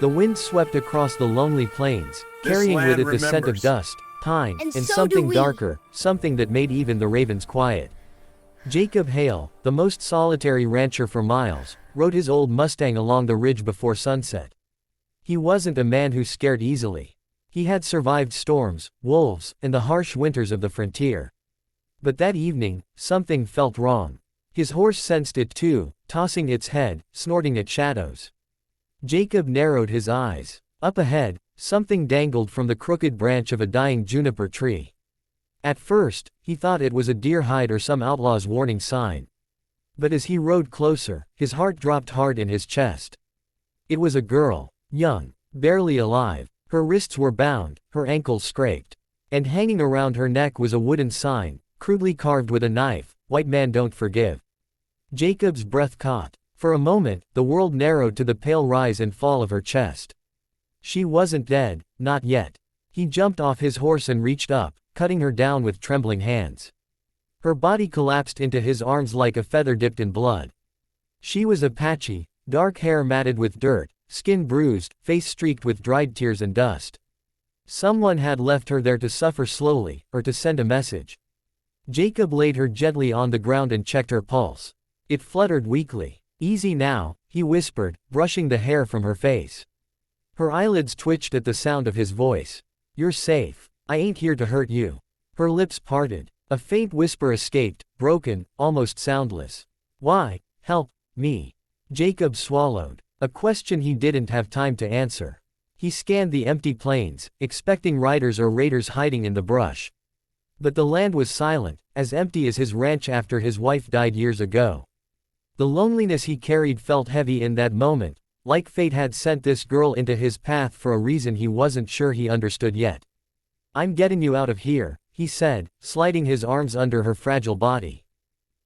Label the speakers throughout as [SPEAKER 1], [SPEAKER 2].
[SPEAKER 1] The wind swept across the lonely plains, carrying with it the scent of dust, pine, and
[SPEAKER 2] so
[SPEAKER 1] something darker, something that made even the ravens quiet. Jacob Hale, the most solitary rancher for miles, rode his old Mustang along the ridge before sunset. He wasn't a man who scared easily. He had survived storms, wolves, and the harsh winters of the frontier. But that evening, something felt wrong. His horse sensed it too, tossing its head, snorting at shadows. Jacob narrowed his eyes. Up ahead, something dangled from the crooked branch of a dying juniper tree. At first, he thought it was a deer hide or some outlaw's warning sign. But as he rode closer, his heart dropped hard in his chest. It was a girl, young, barely alive. Her wrists were bound, her ankles scraped. And hanging around her neck was a wooden sign, crudely carved with a knife, "White man don't forgive." Jacob's breath caught. For a moment, the world narrowed to the pale rise and fall of her chest. She wasn't dead, not yet. He jumped off his horse and reached up, cutting her down with trembling hands. Her body collapsed into his arms like a feather dipped in blood. She was Apache, dark hair matted with dirt, skin bruised, face streaked with dried tears and dust. Someone had left her there to suffer slowly, or to send a message. Jacob laid her gently on the ground and checked her pulse. It fluttered weakly. "Easy now," he whispered, brushing the hair from her face. Her eyelids twitched at the sound of his voice. "You're safe. I ain't here to hurt you." Her lips parted. A faint whisper escaped, broken, almost soundless. "Why? Help me." Jacob swallowed. A question he didn't have time to answer. He scanned the empty plains, expecting riders or raiders hiding in the brush. But the land was silent, as empty as his ranch after his wife died years ago. The loneliness he carried felt heavy in that moment, like fate had sent this girl into his path for a reason he wasn't sure he understood yet. "I'm getting you out of here," he said, sliding his arms under her fragile body.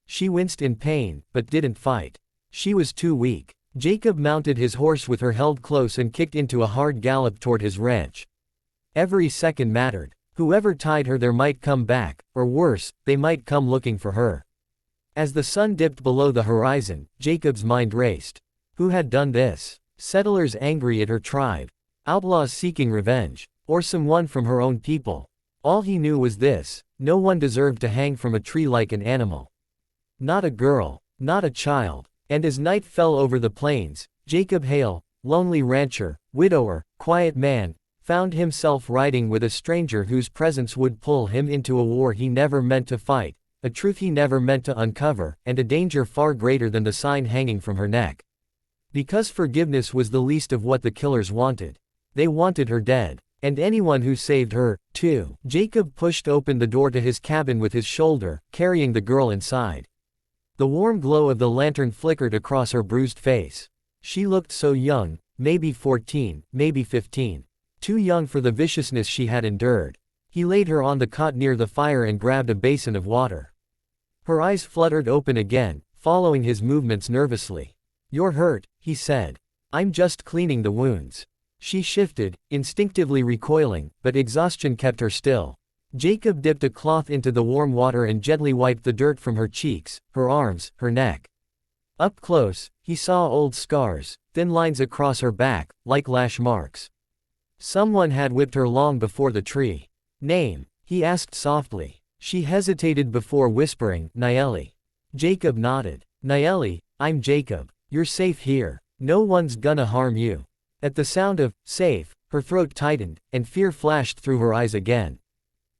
[SPEAKER 1] She winced in pain, but didn't fight. She was too weak. Jacob mounted his horse with her held close and kicked into a hard gallop toward his ranch. Every second mattered. Whoever tied her there might come back, or worse, they might come looking for her. As the sun dipped below the horizon, Jacob's mind raced. Who had done this? Settlers angry at her tribe? Outlaws seeking revenge? Or someone from her own people? All he knew was this: no one deserved to hang from a tree like an animal. Not a girl, not a child. And as night fell over the plains, Jacob Hale, lonely rancher, widower, quiet man, found himself riding with a stranger whose presence would pull him into a war he never meant to fight, a truth he never meant to uncover, and a danger far greater than the sign hanging from her neck. Because forgiveness was the least of what the killers wanted. They wanted her dead. And anyone who saved her, too. Jacob pushed open the door to his cabin with his shoulder, carrying the girl inside. The warm glow of the lantern flickered across her bruised face. She looked so young, maybe 14, maybe 15. Too young for the viciousness she had endured. He laid her on the cot near the fire and grabbed a basin of water. Her eyes fluttered open again, following his movements nervously. "You're hurt," he said. "I'm just cleaning the wounds." She shifted, instinctively recoiling, but exhaustion kept her still. Jacob dipped a cloth into the warm water and gently wiped the dirt from her cheeks, her arms, her neck. Up close, he saw old scars, thin lines across her back, like lash marks. Someone had whipped her long before the tree. "Name?" he asked softly. She hesitated before whispering, "Nayeli." Jacob nodded. "Nayeli, I'm Jacob. You're safe here. No one's gonna harm you." At the sound of "safe," her throat tightened, and fear flashed through her eyes again.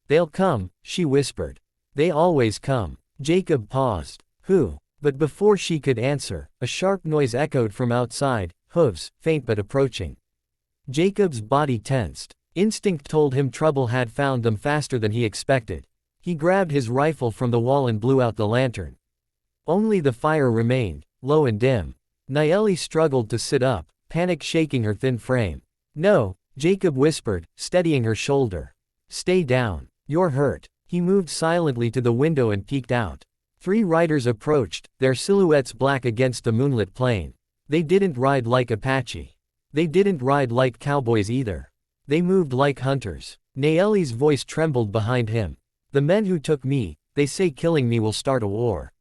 [SPEAKER 1] "They'll come," she whispered. "They always come." Jacob paused. "Who?" But before she could answer, a sharp noise echoed from outside, hooves, faint but approaching. Jacob's body tensed. Instinct told him trouble had found them faster than he expected. He grabbed his rifle from the wall and blew out the lantern. Only the fire remained, low and dim. Nayeli struggled to sit up, panic shaking her thin frame. "No," Jacob whispered, steadying her shoulder. "Stay down. You're hurt." He moved silently to the window and peeked out. 3 riders approached, their silhouettes black against the moonlit plain. They didn't ride like Apache. They didn't ride like cowboys either. They moved like hunters. Nayeli's voice trembled behind him. "The men who took me, they say killing me will start a war.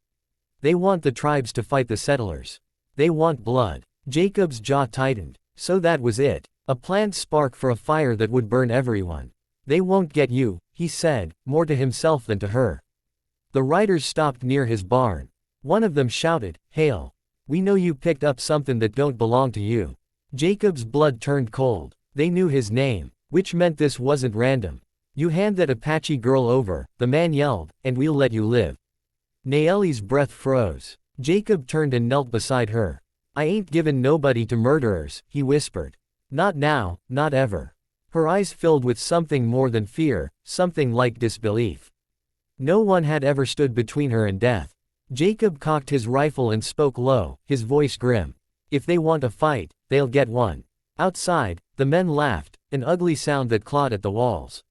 [SPEAKER 1] They want the tribes to fight the settlers. They want blood." Jacob's jaw tightened. So that was it. A planned spark for a fire that would burn everyone. They won't get you, he said, more to himself than to her. The riders stopped near his barn. One of them shouted, "Hail. We know you picked up something that don't belong to you." Jacob's blood turned cold. They knew his name, which meant this wasn't random. "You hand that Apache girl over," the man yelled, "and we'll let you live." Nayeli's breath froze. Jacob turned and knelt beside her. "I ain't giving nobody to murderers," he whispered. "Not now, not ever." Her eyes filled with something more than fear, something like disbelief. No one had ever stood between her and death. Jacob cocked his rifle and spoke low, his voice grim. "If they want a fight, they'll get one." Outside, the men laughed, an ugly sound that clawed at the walls.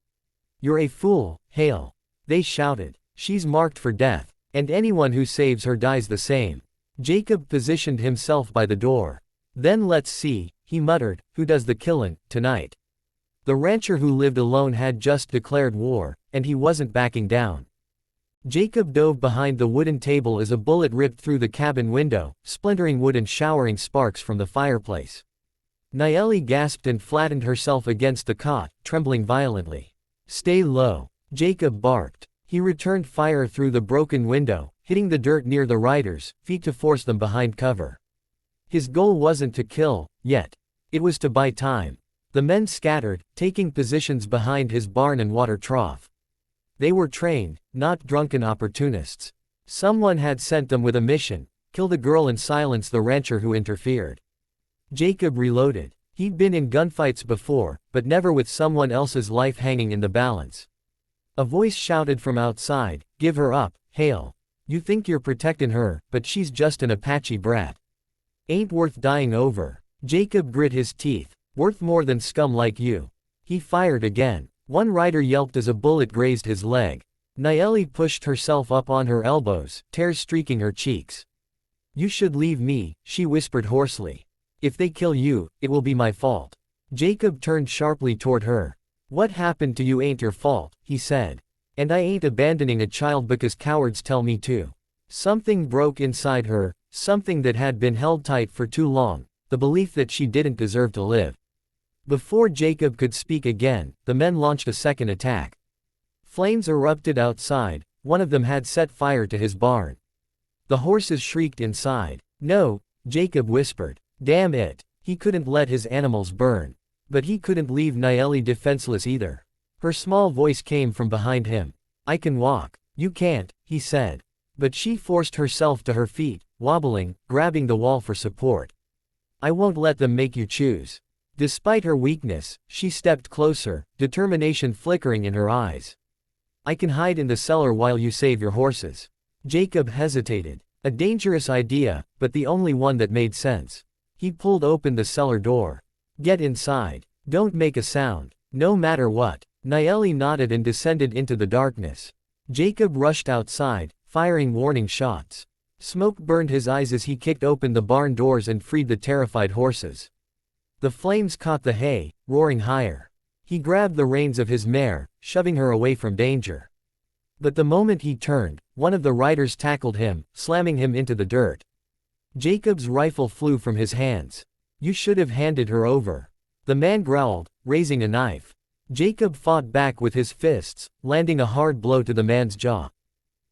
[SPEAKER 1] "You're a fool, Hale," they shouted. "She's marked for death, and anyone who saves her dies the same." Jacob positioned himself by the door. "Then let's see," he muttered, "who does the killin' tonight." The rancher who lived alone had just declared war, and he wasn't backing down. Jacob dove behind the wooden table as a bullet ripped through the cabin window, splintering wood and showering sparks from the fireplace. Nayeli gasped and flattened herself against the cot, trembling violently. "Stay low," Jacob barked. He returned fire through the broken window, hitting the dirt near the riders' feet to force them behind cover. His goal wasn't to kill, yet. It was to buy time. The men scattered, taking positions behind his barn and water trough. They were trained, not drunken opportunists. Someone had sent them with a mission: kill the girl and silence the rancher who interfered. Jacob reloaded. He'd been in gunfights before, but never with someone else's life hanging in the balance. A voice shouted from outside, "Give her up, Hale. You think you're protecting her, but she's just an Apache brat. Ain't worth dying over." Jacob grit his teeth. "Worth more than scum like you." He fired again. One rider yelped as a bullet grazed his leg. Nayeli pushed herself up on her elbows, tears streaking her cheeks. "You should leave me," she whispered hoarsely. "If they kill you, it will be my fault." Jacob turned sharply toward her. "What happened to you ain't your fault," he said. "And I ain't abandoning a child because cowards tell me to." Something broke inside her, something that had been held tight for too long, the belief that she didn't deserve to live. Before Jacob could speak again, the men launched a second attack. Flames erupted outside. One of them had set fire to his barn. The horses shrieked inside. "No," Jacob whispered. Damn it. He couldn't let his animals burn. But he couldn't leave Nayeli defenseless either. Her small voice came from behind him. "I can walk." "You can't," he said. But she forced herself to her feet, wobbling, grabbing the wall for support. "I won't let them make you choose." Despite her weakness, she stepped closer, determination flickering in her eyes. "I can hide in the cellar while you save your horses." Jacob hesitated. A dangerous idea, but the only one that made sense. He pulled open the cellar door. "Get inside. Don't make a sound, no matter what." Nayeli nodded and descended into the darkness. Jacob rushed outside, firing warning shots. Smoke burned his eyes as he kicked open the barn doors and freed the terrified horses. The flames caught the hay, roaring higher. He grabbed the reins of his mare, shoving her away from danger. But the moment he turned, one of the riders tackled him, slamming him into the dirt. Jacob's rifle flew from his hands. "You should have handed her over." The man growled, raising a knife. Jacob fought back with his fists, landing a hard blow to the man's jaw.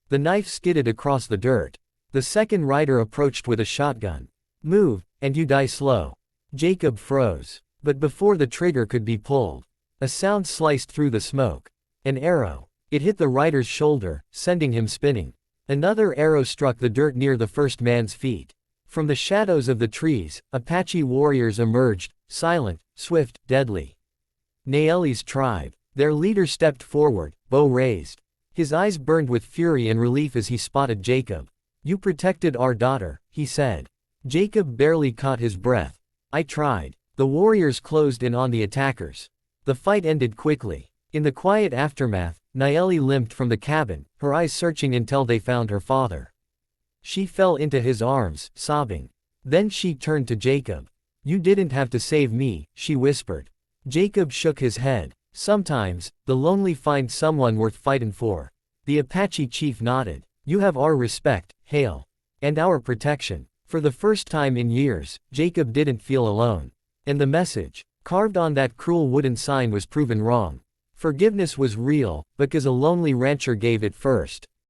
[SPEAKER 1] The knife skidded across the dirt. The second rider approached with a shotgun. "Move, and you die slow." Jacob froze. But before the trigger could be pulled, a sound sliced through the smoke. An arrow. It hit the rider's shoulder, sending him spinning. Another arrow struck the dirt near the first man's feet. From the shadows of the trees, Apache warriors emerged, silent, swift, deadly. Nayeli's tribe. Their leader stepped forward, bow raised. His eyes burned with fury and relief as he spotted Jacob. "You protected our daughter," he said. Jacob barely caught his breath. "I tried." The warriors closed in on the attackers. The fight ended quickly. In the quiet aftermath, Nayeli limped from the cabin, her eyes searching until they found her father. She fell into his arms, sobbing. Then she turned to Jacob. "You didn't have to save me," she whispered. Jacob shook his head. "Sometimes, the lonely find someone worth fighting for." The Apache chief nodded. "You have our respect, Hale. And our protection." For the first time in years, Jacob didn't feel alone. And the message, carved on that cruel wooden sign, was proven wrong. Forgiveness was real, because a lonely rancher gave it first.